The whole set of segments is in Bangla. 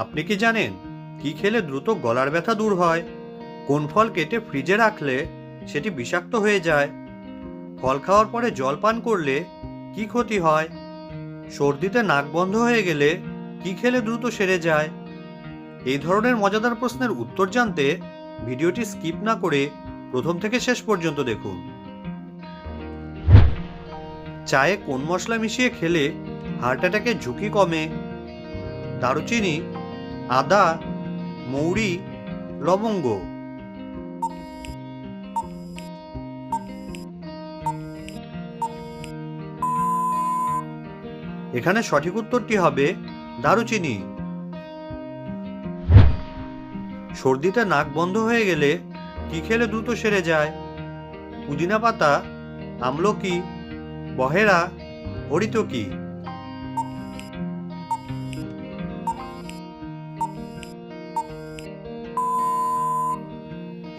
আপনি কি জানেন কি খেলে দ্রুত গলার ব্যথা দূর হয়? কোন ফল কেটে ফ্রিজে রাখলে সেটি বিষাক্ত হয়ে যায়? ফল খাওয়ার পরে জল পান করলে কি ক্ষতি হয়? সর্দিতে নাক বন্ধ হয়ে গেলে কি খেলে দ্রুত সেরে যায়? এই ধরনের মজাদার প্রশ্নের উত্তর জানতে ভিডিওটি স্কিপ না করে প্রথম থেকে শেষ পর্যন্ত দেখুন। চায়ে কোন মশলা মিশিয়ে খেলে হার্ট অ্যাটাকের ঝুঁকি কমে? দারুচিনি, আদা, মৌরি, লবঙ্গ। এখানে সঠিক উত্তরটি হবে দারুচিনি। সর্দিতে নাক বন্ধ হয়ে গেলে কি খেলে দ্রুত সেরে যায়? পুদিনা পাতা, আমলকি, বহেরা, হরিতকি।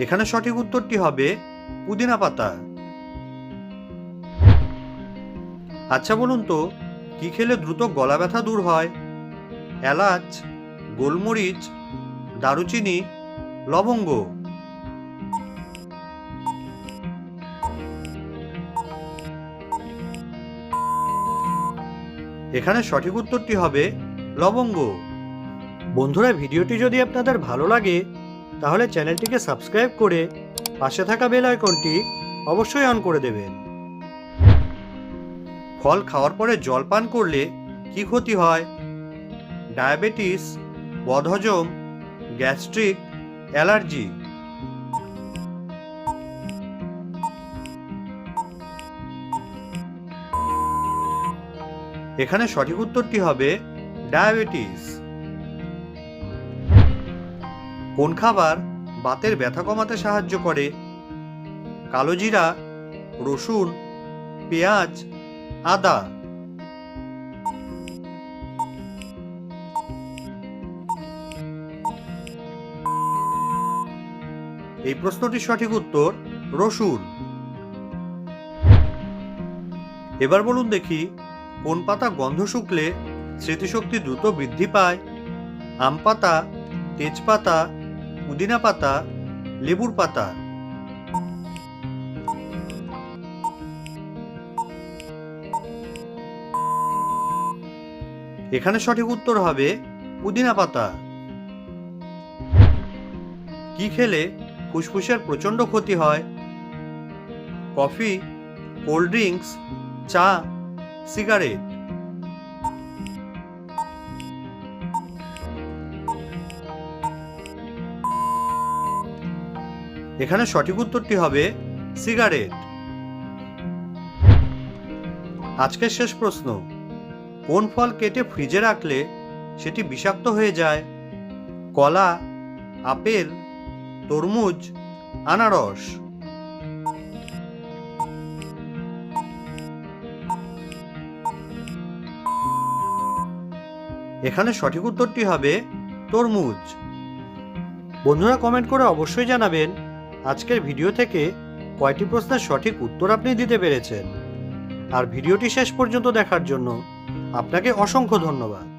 এখানে সঠিক উত্তরটি হবে পুদিনা পাতা। আচ্ছা বলুন তো, কি খেলে দ্রুত গলা ব্যথা দূর হয়? এলাচ, গোলমরিচ, দারুচিনি, লবঙ্গ। এখানে সঠিক উত্তরটি হবে লবঙ্গ। বন্ধুরা, ভিডিওটি যদি আপনাদের ভালো লাগে তাহলে চ্যানেলটিকে সাবস্ক্রাইব করে পাশে থাকা বেল আইকনটি অবশ্যই অন করে দেবেন। ফল খাওয়ার পরে জল পান করলে কি ক্ষতি হয়? ডায়াবেটিস, বদহজম, গ্যাস্ট্রিক, অ্যালার্জি। এখানে সঠিক উত্তরটি হবে ডায়াবেটিস। কোন খাবার বাতের ব্যথা কমাতে সাহায্য করে? কালোজিরা, রসুন, পেঁয়াজ, আদা। এই প্রশ্নটির সঠিক উত্তর রসুন। এবার বলুন দেখি, কোন পাতা গন্ধ শুকলে স্মৃতিশক্তি দ্রুত বৃদ্ধি পায়? আম পাতা, তেজপাতা, পুদিনা পাতা, লেবুর পাতা। এখানে সঠিক উত্তর হবে পুদিনা পাতা। কি খেলে ফুসফুসের প্রচন্ড ক্ষতি হয়? কফি, কোল্ড ড্রিঙ্কস, চা, সিগারেট। এখানে সঠিক উত্তরটি হবে সিগারেট। আজকের শেষ প্রশ্ন, কোন ফল কেটে ফ্রিজে রাখলে সেটি বিষাক্ত হয়ে যায়? কলা, আপেল, তরমুজ, আনারস। এখানে সঠিক উত্তরটি হবে তরমুজ। বন্ধুরা, কমেন্ট করে অবশ্যই জানাবেন আজকের ভিডিও থেকে কয়টি প্রশ্নের সঠিক উত্তর আপনি দিতে পেরেছেন। আর ভিডিওটি শেষ পর্যন্ত দেখার জন্য আপনাকে অসংখ্য ধন্যবাদ।